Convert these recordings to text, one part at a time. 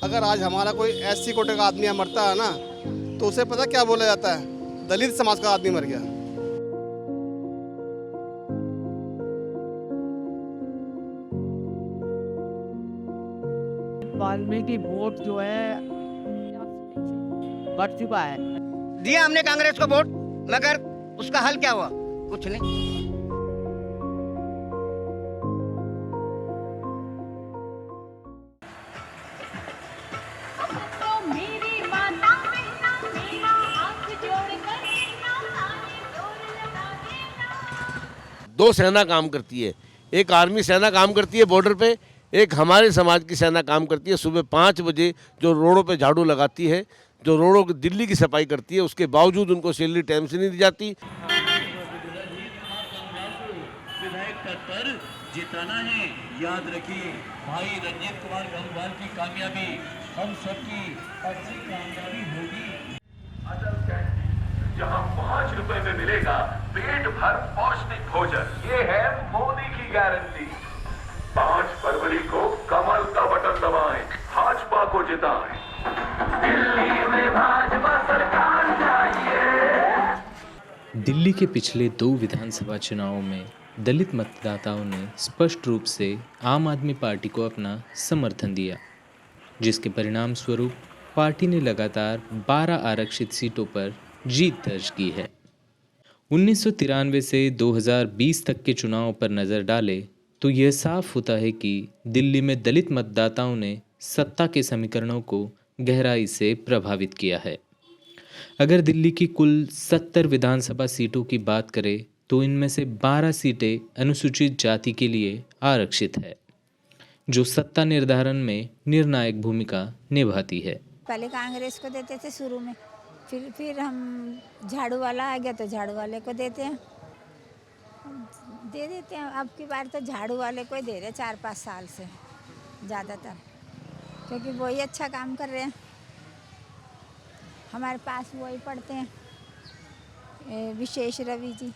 अगर आज हमारा कोई एससी कोटे का आदमी यहाँ मरता है ना, तो उसे पता क्या बोला जाता है, दलित समाज का आदमी मर गया। वाल्मीकि वोट जो है बढ़ चुका है। दिया हमने कांग्रेस को वोट, मगर उसका हल क्या हुआ? कुछ नहीं। दो सेना काम करती है, एक आर्मी सेना काम करती है बॉर्डर पे, एक हमारे समाज की सेना काम करती है। सुबह 5 बजे जो रोडों पे झाड़ू लगाती है, जो रोडों की दिल्ली की सफाई करती है, उसके बावजूद उनको सैलरी टाइम से नहीं दी जाती। विधायक का तर जिताना है, याद रखिए भाई रंजीत कुमार गंगवार की कामयाबी हम सबकी अच्छी कामयाबी होगी। अटल कैंटीन, जहां 5 रुपए में मिलेगा पेट भर पौष्टिक भोजन, ये है मोदी की गारंटी। 5 फरवरी को कमल का बटन दबाएं, भाजपा को जिताएं। दिल्ली में भाजपा सरकार चाहिए। दिल्ली के पिछले 2 विधानसभा चुनावों में दलित मतदाताओं ने स्पष्ट रूप से आम आदमी पार्टी को अपना समर्थन दिया, जिसके परिणाम स्वरूप पार्टी ने लगातार 12 आरक्षित सीटों पर जीत दर्ज की है। 1993 से 2020 तक के चुनाव पर नज़र डालें तो यह साफ होता है कि दिल्ली में दलित मतदाताओं ने सत्ता के समीकरणों को गहराई से प्रभावित किया है। अगर दिल्ली की कुल 70 विधानसभा सीटों की बात करें तो इनमें से 12 सीटें अनुसूचित जाति के लिए आरक्षित है, जो सत्ता निर्धारण में निर्णायक भूमिका निभाती है। पहले कांग्रेस को देते थे शुरू में, फिर हम झाड़ू वाला आ गया तो झाड़ू वाले को दे देते हैं। अब की बार तो झाड़ू वाले को ही दे रहे 4-5 साल से ज़्यादातर, क्योंकि वही अच्छा काम कर रहे हैं। हमारे पास वही पढ़ते हैं विशेष रवि जी,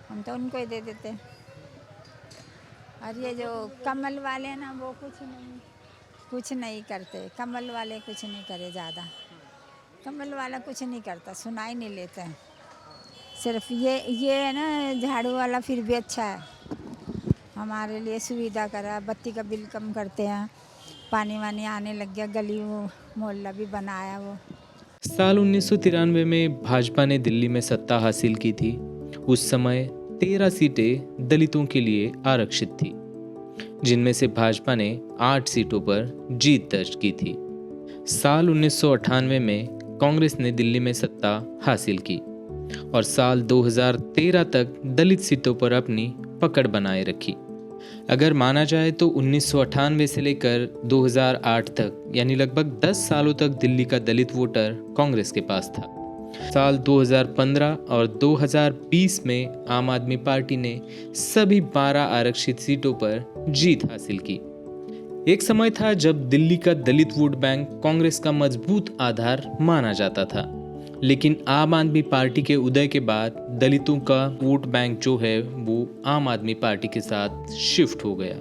हम तो उनको ही दे देते हैं। और ये जो कमल वाले हैं ना, वो कुछ नहीं करते। कमल वाले कुछ नहीं करे ज़्यादा, कमल वाला कुछ नहीं करता, सुनाई नहीं लेते हैं। सिर्फ ये है ना, झाड़ू वाला फिर भी अच्छा है, हमारे लिए सुविधा करा, बत्ती का बिल कम करते हैं, पानी वानी आने लग गया, गली मोहल्ला भी बनाया वो। साल 1993 में भाजपा ने दिल्ली में सत्ता हासिल की थी। उस समय 13 सीटें दलितों के लिए आरक्षित थी, जिनमें से भाजपा ने 8 सीटों पर जीत दर्ज की थी। साल 1998 में कांग्रेस ने दिल्ली में सत्ता हासिल की और साल 2013 तक दलित सीटों पर अपनी पकड़ बनाए रखी। अगर माना जाए तो 1998 से लेकर 2008 तक, यानी लगभग 10 सालों तक दिल्ली का दलित वोटर कांग्रेस के पास था। साल 2015 और 2020 में आम आदमी पार्टी ने सभी 12 आरक्षित सीटों पर जीत हासिल की। एक समय था जब दिल्ली का दलित वोट बैंक कांग्रेस का मजबूत आधार माना जाता था, लेकिन आम आदमी पार्टी के उदय के बाद दलितों का वोट बैंक जो है वो आम आदमी पार्टी के साथ शिफ्ट हो गया।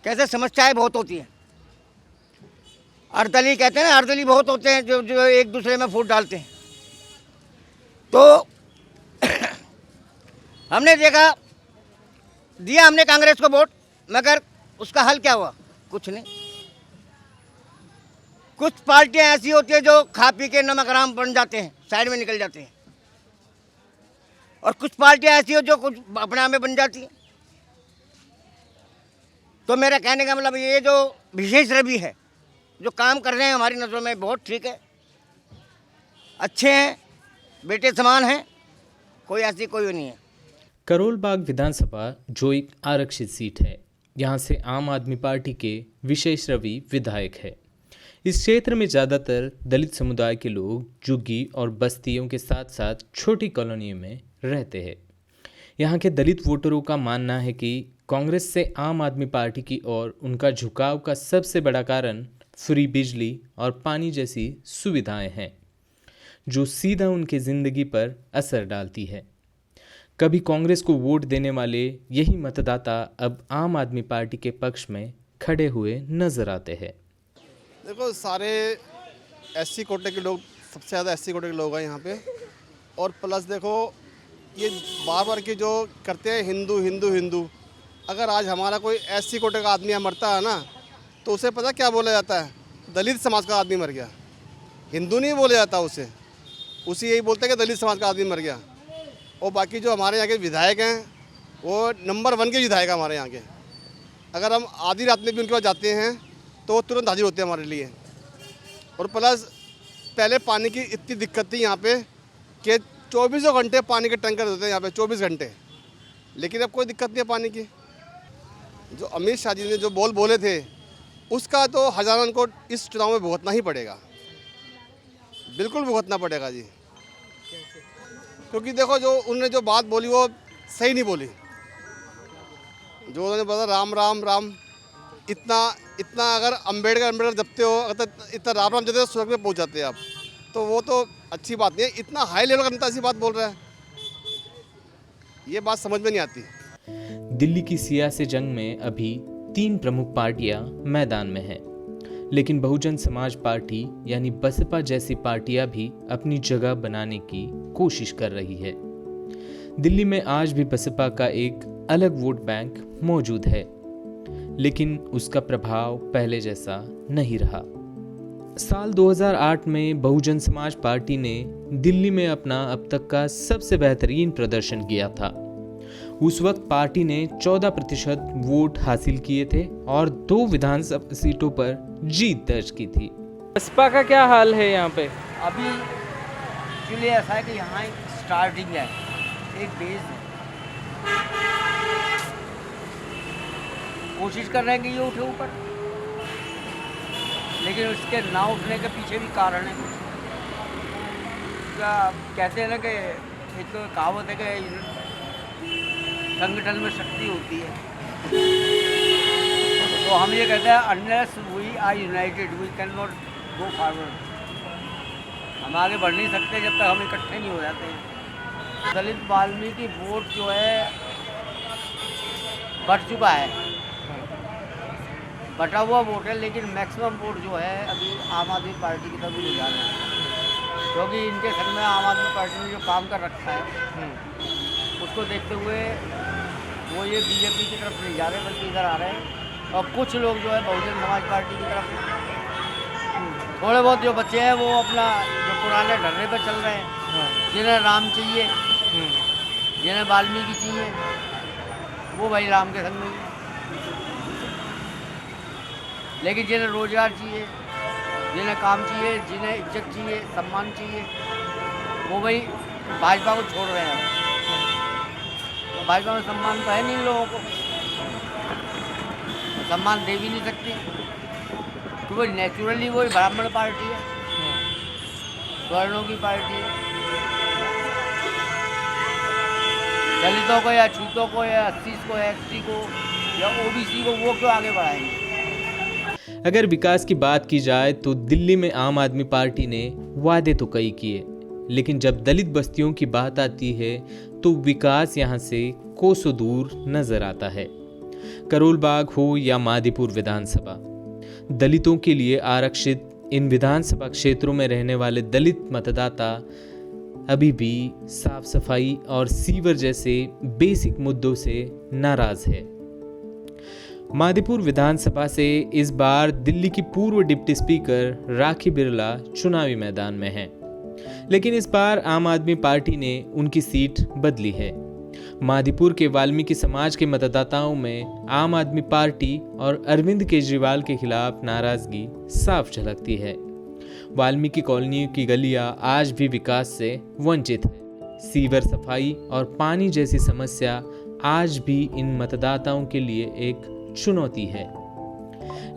कैसे समस्याएं बहुत होती हैं, अर्दली कहते हैं ना, अर्दली बहुत होते हैं जो एक दूसरे में फूट डालते हैं। तो हमने देखा, दिया हमने कांग्रेस को वोट, मगर उसका हल क्या हुआ? कुछ नहीं। कुछ पार्टियां ऐसी होती है जो खा पी के नमक हराम बन जाते हैं, साइड में निकल जाते हैं, और कुछ पार्टियां ऐसी हो जो कुछ अपने आप में बन जाती हैं। तो मेरा कहने का मतलब ये जो विशेष रवि है, जो काम कर रहे हैं हमारी नज़रों में बहुत ठीक है, अच्छे हैं, बेटे समान हैं, कोई ऐसी कोई नहीं है। करोल बाग विधानसभा जो एक आरक्षित सीट है, यहाँ से आम आदमी पार्टी के विशेष रवि विधायक है। इस क्षेत्र में ज़्यादातर दलित समुदाय के लोग झुग्गी और बस्तियों के साथ साथ छोटी कॉलोनियों में रहते हैं। यहाँ के दलित वोटरों का मानना है कि कांग्रेस से आम आदमी पार्टी की ओर उनका झुकाव का सबसे बड़ा कारण फ्री बिजली और पानी जैसी सुविधाएं हैं, जो सीधा उनकी ज़िंदगी पर असर डालती है। कभी कांग्रेस को वोट देने वाले यही मतदाता अब आम आदमी पार्टी के पक्ष में खड़े हुए नजर आते हैं। देखो सारे एससी कोटे के लोग, सबसे ज़्यादा एससी कोटे के लोग हैं यहाँ पे। और प्लस देखो ये बार बार के जो करते हैं हिंदू हिंदू हिंदू, अगर आज हमारा कोई एससी कोटे का आदमी यहाँ मरता है ना, तो उसे पता क्या बोला जाता है, दलित समाज का आदमी मर गया। हिंदू नहीं बोला जाता उसे यही बोलते हैं कि दलित समाज का आदमी मर गया। और बाकी जो हमारे यहाँ के विधायक हैं वो नंबर 1 के विधायक हैं हमारे यहाँ के। अगर हम आधी रात में भी उनके पास जाते हैं तो वो तुरंत हाजिर होते हैं हमारे लिए। और प्लस पहले पानी की इतनी दिक्कत थी यहाँ पे कि 24 घंटे पानी के टैंकर होते हैं यहाँ पे, 24 घंटे। लेकिन अब कोई दिक्कत नहीं है पानी की। जो अमित शाह जी ने जो बोले थे उसका तो हजारन को इस चुनाव में भुगतना ही पड़ेगा, बिल्कुल भुगतना पड़ेगा जी। क्योंकि देखो जो उन्होंने जो बात बोली वो सही नहीं बोली। जो उन्होंने बोला राम राम राम, इतना अगर अम्बेडकर जपते हो, अगर इतना राम राम जपते हो स्वर्ग में पहुंच जाते हैं आप, तो वो तो अच्छी बात नहीं है। इतना हाई लेवल का नेता ऐसी बात बोल रहा है, ये बात समझ में नहीं आती। दिल्ली की सियासी जंग में अभी 3 प्रमुख पार्टियां मैदान में हैं, लेकिन बहुजन समाज पार्टी यानी बसपा जैसी पार्टियां भी अपनी जगह बनाने की कोशिश कर रही है। दिल्ली में आज भी बसपा का एक अलग वोट बैंक मौजूद है, लेकिन उसका प्रभाव पहले जैसा नहीं रहा। साल 2008 में बहुजन समाज पार्टी ने दिल्ली में अपना अब तक का सबसे बेहतरीन प्रदर्शन किया था। उस वक्त पार्टी ने 14% वोट हासिल किए थे और 2 विधानसभा सीटों पर जीत दर्ज की थी। बसपा का क्या हाल है यहाँ पे? अभी एक्चुअली ऐसा है कि यहाँ एक स्टार्टिंग है, एक बेस है। कोशिश कर रहे हैं कि ये उठे ऊपर, लेकिन उसके ना उठने के पीछे भी कारण है। क्या कहते हैं ना कि एक तो कहावत है कि संगठन में शक्ति होती है, तो हम ये कहते हैं unless we are united we can not go forward. हम आगे बढ़ नहीं सकते जब तक हम इकट्ठे नहीं हो जाते हैं। दलित वाल्मीकि वोट जो है बढ़ चुका है, बटा हुआ वोट है, लेकिन मैक्सिमम वोट जो है अभी आम आदमी पार्टी की तरफ रुझान है, क्योंकि इनके संग में आम आदमी पार्टी ने जो काम कर रखा है उसको देखते हुए वो ये बीजेपी की तरफ नहीं जा रहे बल्कि इधर आ रहे हैं। और कुछ लोग जो है बहुजन समाज पार्टी की तरफ, थोड़े बहुत जो बच्चे हैं वो अपना जो पुराने ढर्रे पर चल रहे हैं। जिन्हें राम चाहिए, जिन्हें वाल्मीकि चाहिए, वो भाई राम के संग में। लेकिन जिन्हें रोजगार चाहिए, जिन्हें काम चाहिए, जिन्हें इज्जत चाहिए, सम्मान चाहिए, वो भाई भाजपा को छोड़ रहे हैं। तो भाजपा में सम्मान तो है नहीं लोगों को, सम्मान दे भी नहीं सकती, तो वो नेचुरली वो ब्राह्मण पार्टी है, वर्णों की पार्टी है। दलितों को या छूतों को या 80 को या SC को या OBC को वो क्यों आगे बढ़ाएंगे? अगर विकास की बात की जाए तो दिल्ली में आम आदमी पार्टी ने वादे तो कई किए, लेकिन जब दलित बस्तियों की बात आती है तो विकास यहाँ से कोसों दूर नजर आता है। करोल बाग हो या मादीपुर विधानसभा, दलितों के लिए आरक्षित इन विधानसभा क्षेत्रों में रहने वाले दलित मतदाता अभी भी साफ सफाई और सीवर जैसे बेसिक मुद्दों से नाराज है। मादीपुर विधानसभा से इस बार दिल्ली की पूर्व डिप्टी स्पीकर राखी बिरला चुनावी मैदान में हैं, लेकिन इस बार आम आदमी पार्टी ने उनकी सीट बदली है। मादीपुर के वाल्मीकि समाज के मतदाताओं में आम आदमी पार्टी और अरविंद केजरीवाल के खिलाफ नाराजगी साफ झलकती है। वाल्मीकि कॉलोनी की गलियां आज भी विकास से वंचित है। सीवर सफाई और पानी जैसी समस्या आज भी इन मतदाताओं के लिए एक चुनौती है।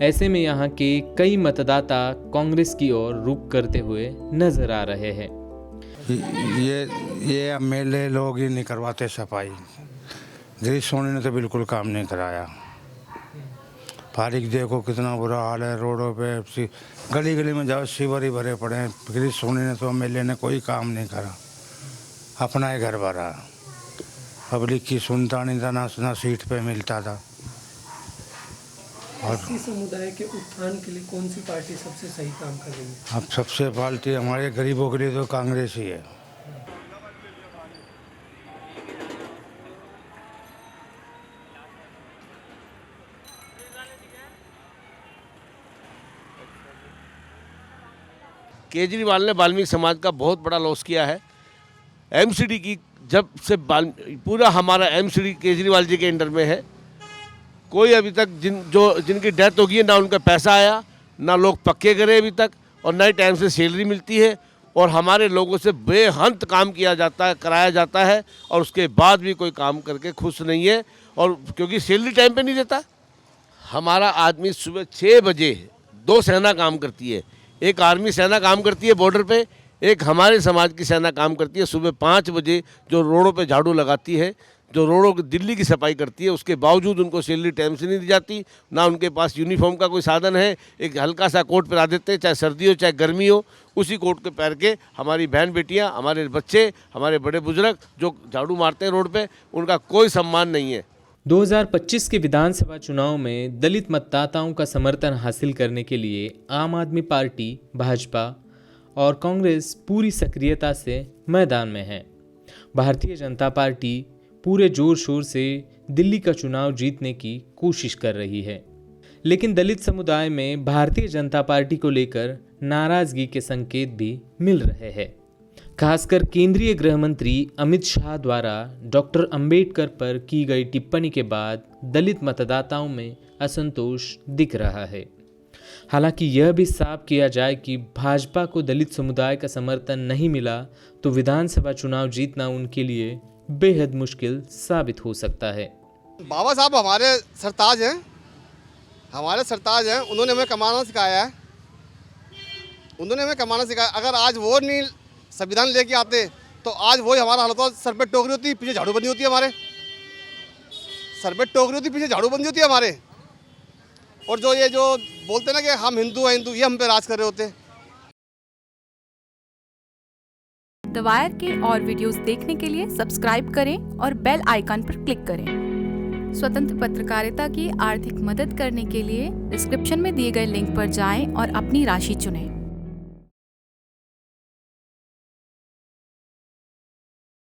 ऐसे में यहाँ के कई मतदाता कांग्रेस की ओर रुख करते हुए नजर आ रहे हैं। ये MLA लोग ही नहीं करवाते सफाई। गिरीश सोनी ने तो बिल्कुल काम नहीं कराया। फारिक देखो कितना बुरा हाल है रोडों पे, गली गली में जाओ सीवर ही भरे पड़े हैं। गिरीश सोनी ने तो MLA ने कोई काम नहीं करा, अपना ही घर भरा। पब्लिक की सुनता नहीं था, ना सीट पे मिलता था। एससी समुदाय के उत्थान के लिए कौन सी पार्टी सबसे सही काम कर रही है? अब सबसे पार्टी हमारे गरीबों के लिए तो कांग्रेस ही है। केजरीवाल ने वाल्मीकि समाज का बहुत बड़ा लॉस किया है। एमसीडी की जब से पूरा हमारा एमसीडी केजरीवाल जी के अंडर में है, कोई अभी तक जिनकी डेथ होगी है ना उनका पैसा आया, ना लोग पक्के करे अभी तक, और ना ही टाइम से सैलरी मिलती है, और हमारे लोगों से बेहद काम किया जाता है, कराया जाता है, और उसके बाद भी कोई काम करके खुश नहीं है, और क्योंकि सैलरी टाइम पे नहीं देता। हमारा आदमी सुबह 6 बजे 2 सेना काम करती है, एक आर्मी सेना काम करती है बॉर्डर पे, एक हमारे समाज की सेना काम करती है सुबह 5 बजे, जो रोडों पे झाड़ू लगाती है, जो रोडों की दिल्ली की सफाई करती है। उसके बावजूद उनको सैलरी टाइम से नहीं दी जाती, ना उनके पास यूनिफॉर्म का कोई साधन है। एक हल्का सा कोट पहना देते हैं, चाहे सर्दी हो चाहे गर्मी हो, उसी कोट के पहन के हमारी बहन बेटियां, हमारे बच्चे, हमारे बड़े बुजुर्ग जो झाड़ू मारते हैं रोड पे, उनका कोई सम्मान नहीं है। 2025 के विधानसभा चुनाव में दलित मतदाताओं का समर्थन हासिल करने के लिए आम आदमी पार्टी, भाजपा और कांग्रेस पूरी सक्रियता से मैदान में है। भारतीय जनता पार्टी पूरे जोर शोर से दिल्ली का चुनाव जीतने की कोशिश कर रही है, लेकिन दलित समुदाय में भारतीय जनता पार्टी को लेकर नाराजगी के संकेत भी मिल रहे हैं। खासकर केंद्रीय गृह मंत्री अमित शाह द्वारा डॉक्टर अंबेडकर पर की गई टिप्पणी के बाद दलित मतदाताओं में असंतोष दिख रहा है। हालांकि यह भी साफ किया जाए कि भाजपा को दलित समुदाय का समर्थन नहीं मिला तो विधानसभा चुनाव जीतना उनके लिए बेहद मुश्किल साबित हो सकता है। बाबा साहब हमारे सरताज हैं, उन्होंने हमें कमाना सिखाया है, अगर आज वो नहीं संविधान लेके आते तो आज वही हमारा हाल होता। सर पे टोकरी होती, पीछे झाड़ू बंदी होती है हमारे, सर पे टोकरी होती, पीछे झाड़ू बंदी होती है हमारे। और जो ये जो बोलते ना कि हम हिंदू हैं, ये हम पे राज कर रहे होते। द वायर के और वीडियोस देखने के लिए सब्सक्राइब करें और बेल आइकन पर क्लिक करें। स्वतंत्र पत्रकारिता की आर्थिक मदद करने के लिए डिस्क्रिप्शन में दिए गए लिंक पर जाएं और अपनी राशि चुनें।